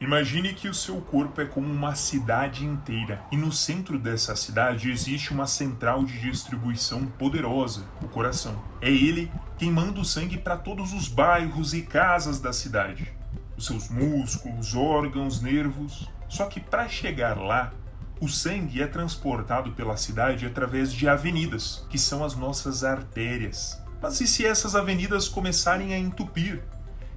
Imagine que o seu corpo é como uma cidade inteira e no centro dessa cidade existe uma central de distribuição poderosa, o coração. É ele quem manda o sangue para todos os bairros e casas da cidade. Os seus músculos, órgãos, nervos. Só que para chegar lá, o sangue é transportado pela cidade através de avenidas, que são as nossas artérias. Mas e se essas avenidas começarem a entupir?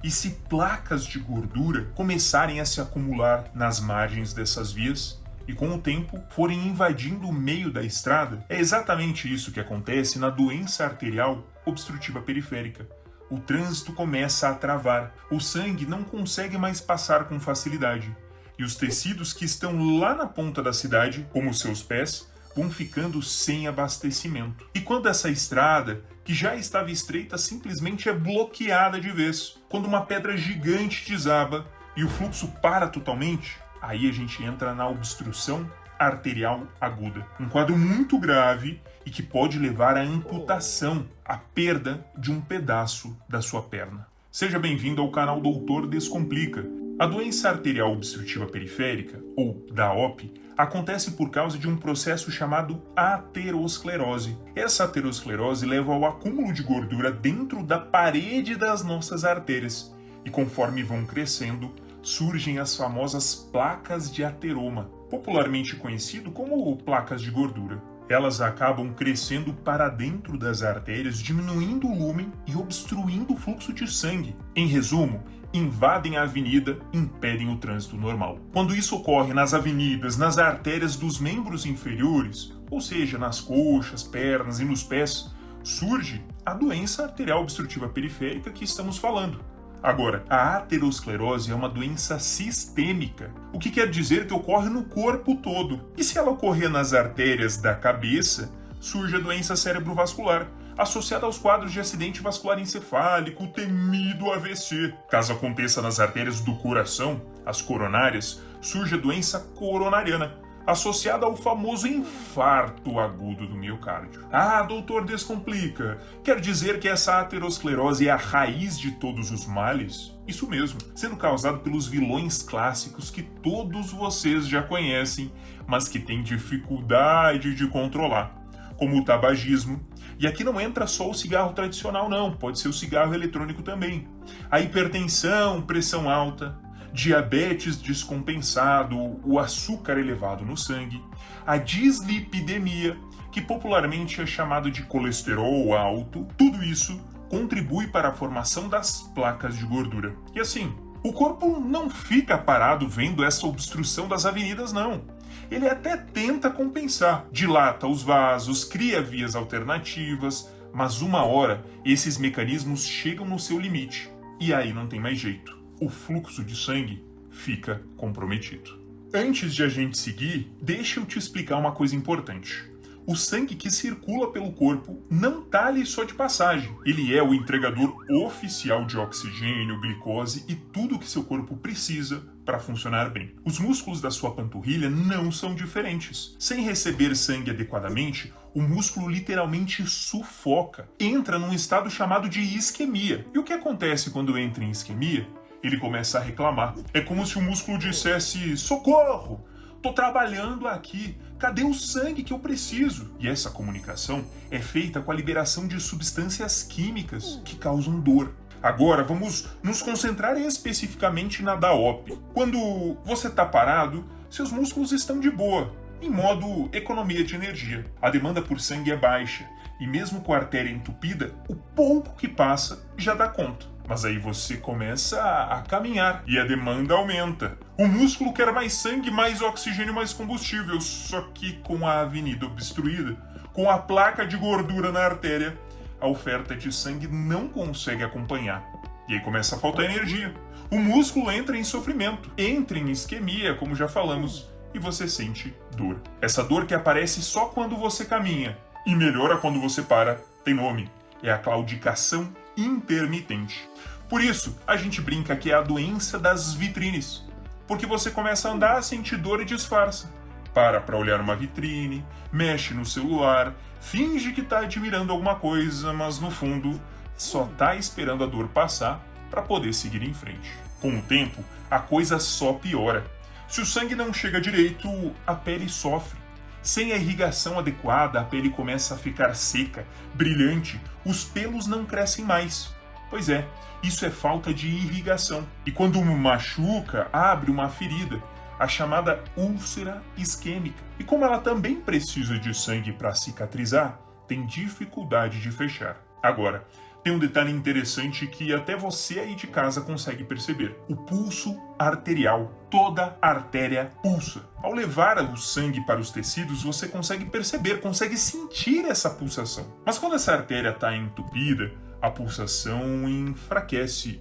E se placas de gordura começarem a se acumular nas margens dessas vias e com o tempo forem invadindo o meio da estrada? É exatamente isso que acontece na doença arterial obstrutiva periférica. O trânsito começa a travar, o sangue não consegue mais passar com facilidade e os tecidos que estão lá na ponta da cidade, como os seus pés, vão ficando sem abastecimento. E quando essa estrada, que já estava estreita, simplesmente é bloqueada de vez, quando uma pedra gigante desaba e o fluxo para totalmente, aí a gente entra na obstrução arterial aguda. Um quadro muito grave e que pode levar à amputação, à perda de um pedaço da sua perna. Seja bem-vindo ao canal Doutor Descomplica. A doença arterial obstrutiva periférica, ou DAOP, acontece por causa de um processo chamado aterosclerose. Essa aterosclerose leva ao acúmulo de gordura dentro da parede das nossas artérias. E conforme vão crescendo, surgem as famosas placas de ateroma, popularmente conhecido como placas de gordura. Elas acabam crescendo para dentro das artérias, diminuindo o lúmen e obstruindo o fluxo de sangue. Em resumo, invadem a avenida e impedem o trânsito normal. Quando isso ocorre nas avenidas, nas artérias dos membros inferiores, ou seja, nas coxas, pernas e nos pés, surge a doença arterial obstrutiva periférica que estamos falando. Agora, a aterosclerose é uma doença sistêmica, o que quer dizer que ocorre no corpo todo. E se ela ocorrer nas artérias da cabeça, surge a doença cerebrovascular, associada aos quadros de acidente vascular encefálico, o temido AVC. Caso aconteça nas artérias do coração, as coronárias, surge a doença coronariana, associada ao famoso infarto agudo do miocárdio. Ah, doutor Descomplica, quer dizer que essa aterosclerose é a raiz de todos os males? Isso mesmo, sendo causado pelos vilões clássicos que todos vocês já conhecem, mas que têm dificuldade de controlar, como o tabagismo. E aqui não entra só o cigarro tradicional não, pode ser o cigarro eletrônico também. A hipertensão, pressão alta, diabetes descompensado, o açúcar elevado no sangue, a dislipidemia, que popularmente é chamado de colesterol alto, tudo isso contribui para a formação das placas de gordura. E assim, o corpo não fica parado vendo essa obstrução das avenidas não. Ele até tenta compensar, dilata os vasos, cria vias alternativas, mas uma hora esses mecanismos chegam no seu limite e aí não tem mais jeito. O fluxo de sangue fica comprometido. Antes de a gente seguir, deixa eu te explicar uma coisa importante. O sangue que circula pelo corpo não está ali só de passagem. Ele é o entregador oficial de oxigênio, glicose e tudo que seu corpo precisa para funcionar bem. Os músculos da sua panturrilha não são diferentes. Sem receber sangue adequadamente, o músculo literalmente sufoca. Entra num estado chamado de isquemia. E o que acontece quando entra em isquemia? Ele começa a reclamar. É como se o músculo dissesse: socorro! Tô trabalhando aqui, cadê o sangue que eu preciso? E essa comunicação é feita com a liberação de substâncias químicas que causam dor. Agora vamos nos concentrar especificamente na DAOP. Quando você está parado, seus músculos estão de boa, em modo economia de energia. A demanda por sangue é baixa e mesmo com a artéria entupida, o pouco que passa já dá conta. Mas aí você começa a caminhar e a demanda aumenta. O músculo quer mais sangue, mais oxigênio, mais combustível. Só que com a avenida obstruída, com a placa de gordura na artéria, a oferta de sangue não consegue acompanhar. E aí começa a faltar energia. O músculo entra em sofrimento, entra em isquemia, como já falamos, e você sente dor. Essa dor que aparece só quando você caminha e melhora quando você para, tem nome. É a claudicação intermitente. Por isso, a gente brinca que é a doença das vitrines, porque você começa a andar, sentir dor e disfarça. Para olhar uma vitrine, mexe no celular, finge que está admirando alguma coisa, mas no fundo só está esperando a dor passar para poder seguir em frente. Com o tempo, a coisa só piora. Se o sangue não chega direito, a pele sofre. Sem a irrigação adequada, a pele começa a ficar seca, brilhante, os pelos não crescem mais. Pois é, isso é falta de irrigação. E quando machuca, abre uma ferida, a chamada úlcera isquêmica. E como ela também precisa de sangue para cicatrizar, tem dificuldade de fechar. Agora, tem um detalhe interessante que até você aí de casa consegue perceber. O pulso arterial. Toda artéria pulsa. Ao levar o sangue para os tecidos, você consegue perceber, consegue sentir essa pulsação. Mas quando essa artéria está entupida, a pulsação enfraquece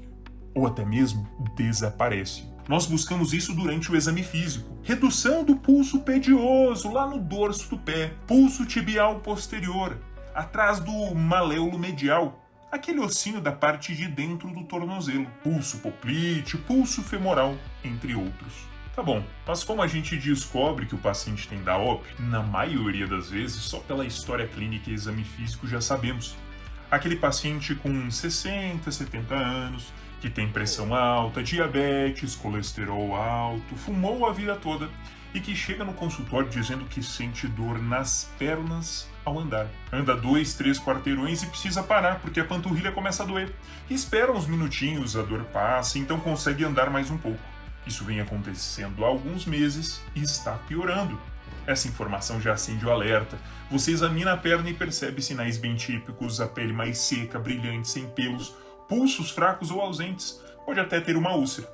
ou até mesmo desaparece. Nós buscamos isso durante o exame físico. Redução do pulso pedioso lá no dorso do pé, pulso tibial posterior, atrás do maléolo medial, aquele ossinho da parte de dentro do tornozelo, pulso poplite, pulso femoral, entre outros. Tá bom, mas como a gente descobre que o paciente tem DAOP? Na maioria das vezes, só pela história clínica e exame físico já sabemos. Aquele paciente com 60, 70 anos, que tem pressão alta, diabetes, colesterol alto, fumou a vida toda e que chega no consultório dizendo que sente dor nas pernas ao andar. Anda 2, 3 quarteirões e precisa parar porque a panturrilha começa a doer. Espera uns minutinhos, a dor passa, então consegue andar mais um pouco. Isso vem acontecendo há alguns meses e está piorando. Essa informação já acende o alerta. Você examina a perna e percebe sinais bem típicos, a pele mais seca, brilhante, sem pelos, pulsos fracos ou ausentes, pode até ter uma úlcera.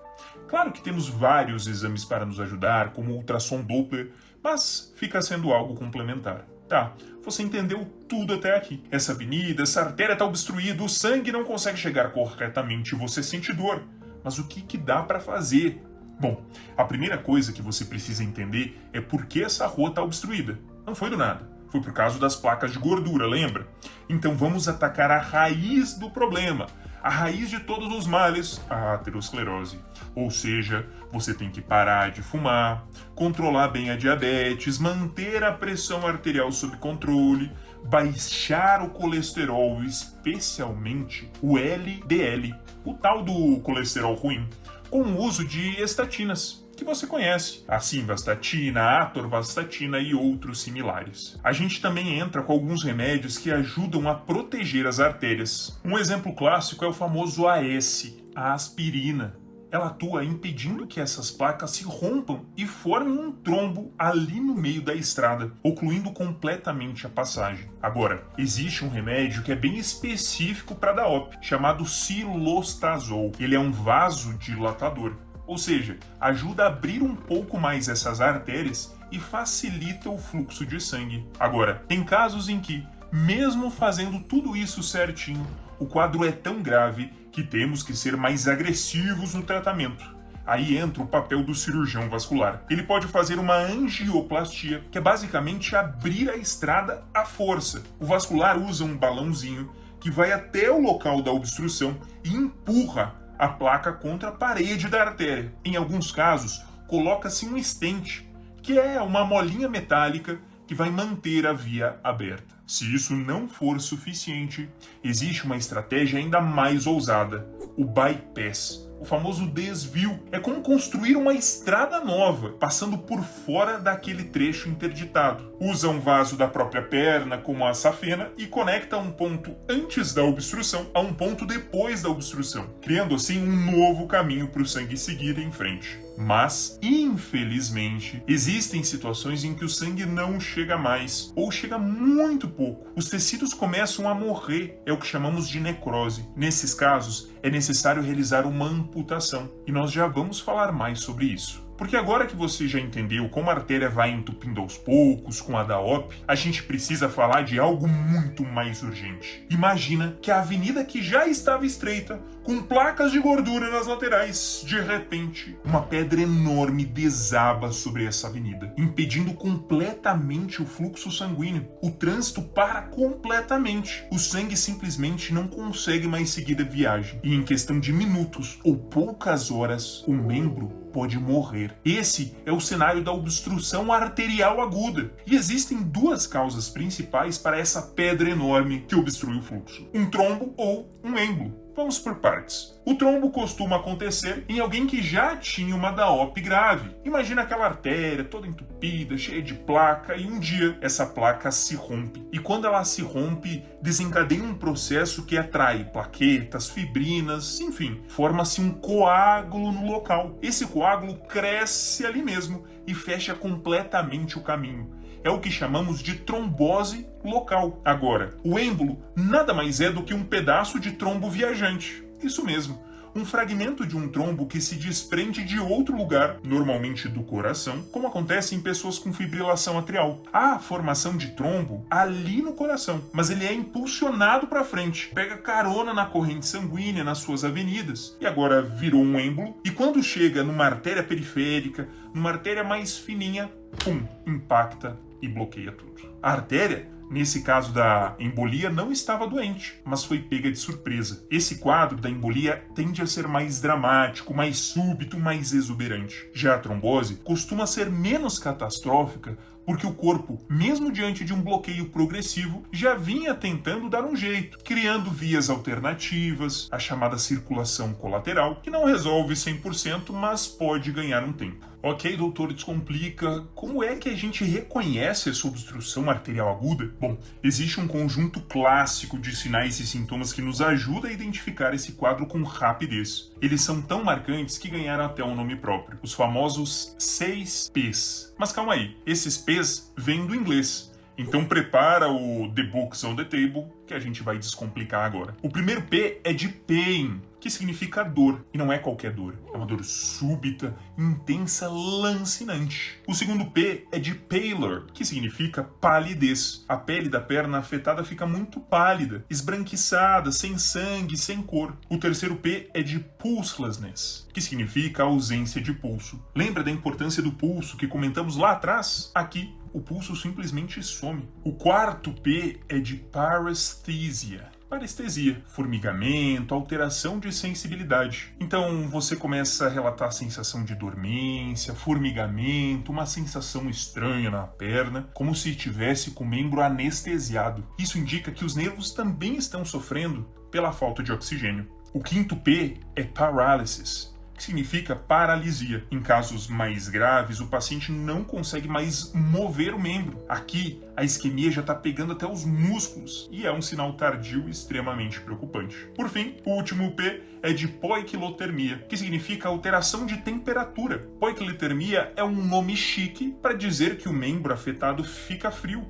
Claro que temos vários exames para nos ajudar, como o ultrassom Doppler, mas fica sendo algo complementar. Tá, você entendeu tudo até aqui. Essa avenida, essa artéria está obstruída, o sangue não consegue chegar corretamente e você sente dor. Mas o que dá para fazer? Bom, a primeira coisa que você precisa entender é por que essa rua está obstruída. Não foi do nada. Foi por causa das placas de gordura, lembra? Então vamos atacar a raiz do problema. A raiz de todos os males, a aterosclerose. Ou seja, você tem que parar de fumar, controlar bem a diabetes, manter a pressão arterial sob controle, baixar o colesterol, especialmente o LDL, o tal do colesterol ruim, com o uso de estatinas, que você conhece, a simvastatina, a atorvastatina e outros similares. A gente também entra com alguns remédios que ajudam a proteger as artérias. Um exemplo clássico é o famoso AS, a aspirina. Ela atua impedindo que essas placas se rompam e formem um trombo ali no meio da estrada, ocluindo completamente a passagem. Agora, existe um remédio que é bem específico para DAOP, chamado cilostazol. Ele é um vasodilatador. Ou seja, ajuda a abrir um pouco mais essas artérias e facilita o fluxo de sangue. Agora, tem casos em que, mesmo fazendo tudo isso certinho, o quadro é tão grave que temos que ser mais agressivos no tratamento. Aí entra o papel do cirurgião vascular. Ele pode fazer uma angioplastia, que é basicamente abrir a estrada à força. O vascular usa um balãozinho que vai até o local da obstrução e empurra a placa contra a parede da artéria. Em alguns casos, coloca-se um stent, que é uma molinha metálica que vai manter a via aberta. Se isso não for suficiente, existe uma estratégia ainda mais ousada, o bypass. O famoso desvio é como construir uma estrada nova, passando por fora daquele trecho interditado. Usa um vaso da própria perna, como a safena, e conecta um ponto antes da obstrução a um ponto depois da obstrução, criando assim um novo caminho para o sangue seguir em frente. Mas, infelizmente, existem situações em que o sangue não chega mais, ou chega muito pouco. Os tecidos começam a morrer, é o que chamamos de necrose. Nesses casos, é necessário realizar uma amputação, e nós já vamos falar mais sobre isso. Porque agora que você já entendeu como a artéria vai entupindo aos poucos com a DAOP, a gente precisa falar de algo muito mais urgente. Imagina que a avenida que já estava estreita, com placas de gordura nas laterais, de repente, uma pedra enorme desaba sobre essa avenida, impedindo completamente o fluxo sanguíneo. O trânsito para completamente. O sangue simplesmente não consegue mais seguir a viagem. E em questão de minutos ou poucas horas, o membro pode morrer. Esse é o cenário da obstrução arterial aguda. E existem duas causas principais para essa pedra enorme que obstrui o fluxo: um trombo ou um êmbolo. Vamos por partes. O trombo costuma acontecer em alguém que já tinha uma DAOP grave. Imagina aquela artéria toda entupida, cheia de placa, e um dia essa placa se rompe. E quando ela se rompe, desencadeia um processo que atrai plaquetas, fibrinas, enfim, forma-se um coágulo no local. Esse coágulo cresce ali mesmo e fecha completamente o caminho. É o que chamamos de trombose local. Agora, o êmbolo nada mais é do que um pedaço de trombo viajante. Isso mesmo, um fragmento de um trombo que se desprende de outro lugar, normalmente do coração, como acontece em pessoas com fibrilação atrial. Há a formação de trombo ali no coração, mas ele é impulsionado para frente, pega carona na corrente sanguínea, nas suas avenidas, e agora virou um êmbolo, e quando chega numa artéria periférica, numa artéria mais fininha, pum, impacta e bloqueia tudo. A artéria, nesse caso da embolia, não estava doente, mas foi pega de surpresa. Esse quadro da embolia tende a ser mais dramático, mais súbito, mais exuberante. Já a trombose costuma ser menos catastrófica, porque o corpo, mesmo diante de um bloqueio progressivo, já vinha tentando dar um jeito, criando vias alternativas, a chamada circulação colateral, que não resolve 100%, mas pode ganhar um tempo. Ok, doutor, descomplica. Como é que a gente reconhece essa obstrução arterial aguda? Bom, existe um conjunto clássico de sinais e sintomas que nos ajuda a identificar esse quadro com rapidez. Eles são tão marcantes que ganharam até um nome próprio, os famosos 6 P's. Mas calma aí, esses P's vêm do inglês. Então prepara o The Books on the Table, que a gente vai descomplicar agora. O primeiro P é de pain, que significa dor. E não é qualquer dor. É uma dor súbita, intensa, lancinante. O segundo P é de pallor, que significa palidez. A pele da perna afetada fica muito pálida, esbranquiçada, sem sangue, sem cor. O terceiro P é de pulselessness, que significa ausência de pulso. Lembra da importância do pulso que comentamos lá atrás? Aqui, o pulso simplesmente some. O quarto P é de paresthesia. Parestesia, formigamento, alteração de sensibilidade. Então você começa a relatar a sensação de dormência, formigamento, uma sensação estranha na perna, como se estivesse com o membro anestesiado. Isso indica que os nervos também estão sofrendo pela falta de oxigênio. O quinto P é paralysis, que significa paralisia. Em casos mais graves, o paciente não consegue mais mover o membro. Aqui, a isquemia já está pegando até os músculos e é um sinal tardio extremamente preocupante. Por fim, o último P é de poiquilotermia, que significa alteração de temperatura. Poiquilotermia é um nome chique para dizer que o membro afetado fica frio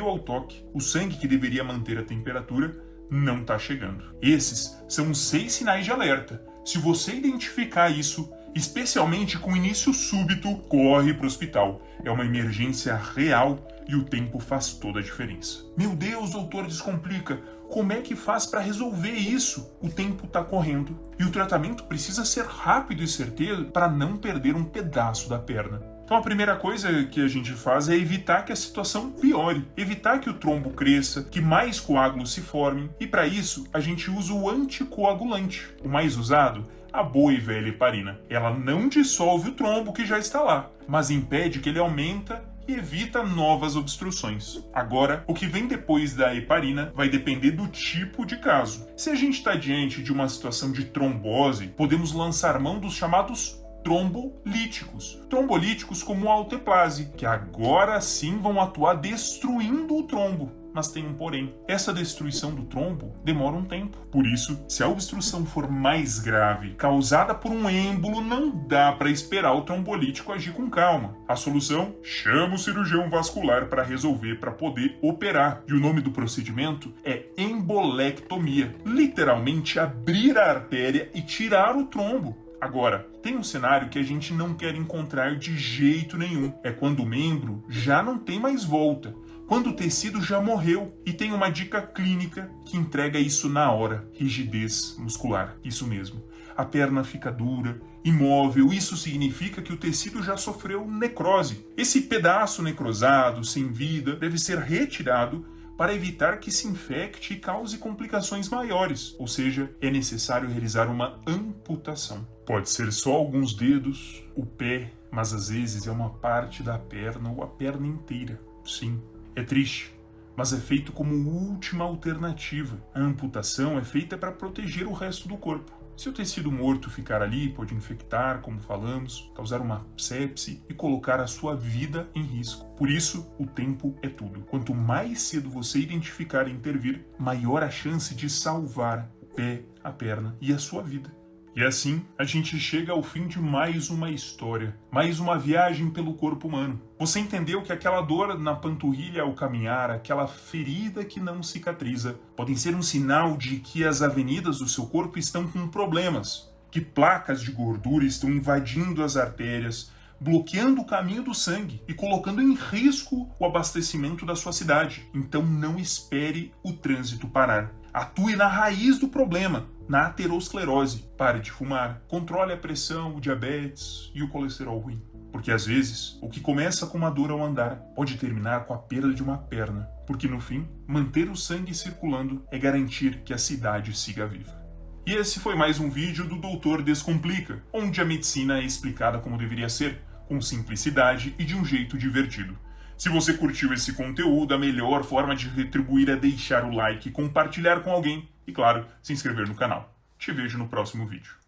ao toque. O sangue que deveria manter a temperatura não está chegando. Esses são os 6 sinais de alerta. Se você identificar isso, especialmente com início súbito, corre para o hospital. É uma emergência real e o tempo faz toda a diferença. Meu Deus, doutor, descomplica. Como é que faz para resolver isso? O tempo está correndo e o tratamento precisa ser rápido e certeiro para não perder um pedaço da perna. Então a primeira coisa que a gente faz é evitar que a situação piore, evitar que o trombo cresça, que mais coágulos se formem, e para isso a gente usa o anticoagulante. O mais usado, a boa e velha heparina. Ela não dissolve o trombo que já está lá, mas impede que ele aumenta e evita novas obstruções. Agora, o que vem depois da heparina vai depender do tipo de caso. Se a gente está diante de uma situação de trombose, podemos lançar mão dos chamados trombolíticos. Trombolíticos como a alteplase, que agora sim vão atuar destruindo o trombo. Mas tem um porém. Essa destruição do trombo demora um tempo. Por isso, se a obstrução for mais grave, causada por um êmbolo, não dá para esperar o trombolítico agir com calma. A solução? Chama o cirurgião vascular para resolver, para poder operar. E o nome do procedimento é embolectomia. Literalmente abrir a artéria e tirar o trombo. Agora, tem um cenário que a gente não quer encontrar de jeito nenhum. É quando o membro já não tem mais volta, quando o tecido já morreu. E tem uma dica clínica que entrega isso na hora: rigidez muscular. Isso mesmo. A perna fica dura, imóvel. Isso significa que o tecido já sofreu necrose. Esse pedaço necrosado, sem vida, deve ser retirado para evitar que se infecte e cause complicações maiores, ou seja, é necessário realizar uma amputação. Pode ser só alguns dedos, o pé, mas às vezes é uma parte da perna ou a perna inteira. Sim, é triste, mas é feito como última alternativa. A amputação é feita para proteger o resto do corpo. Se o tecido morto ficar ali, pode infectar, como falamos, causar uma sepse e colocar a sua vida em risco. Por isso, o tempo é tudo. Quanto mais cedo você identificar e intervir, maior a chance de salvar o pé, a perna e a sua vida. E assim, a gente chega ao fim de mais uma história, mais uma viagem pelo corpo humano. Você entendeu que aquela dor na panturrilha ao caminhar, aquela ferida que não cicatriza, podem ser um sinal de que as avenidas do seu corpo estão com problemas, que placas de gordura estão invadindo as artérias, bloqueando o caminho do sangue e colocando em risco o abastecimento da sua cidade. Então não espere o trânsito parar. Atue na raiz do problema, na aterosclerose. Pare de fumar, controle a pressão, o diabetes e o colesterol ruim. Porque às vezes, o que começa com uma dor ao andar pode terminar com a perda de uma perna. Porque no fim, manter o sangue circulando é garantir que a cidade siga viva. E esse foi mais um vídeo do Doutor Descomplica, onde a medicina é explicada como deveria ser, com simplicidade e de um jeito divertido. Se você curtiu esse conteúdo, a melhor forma de retribuir é deixar o like, compartilhar com alguém e, claro, se inscrever no canal. Te vejo no próximo vídeo.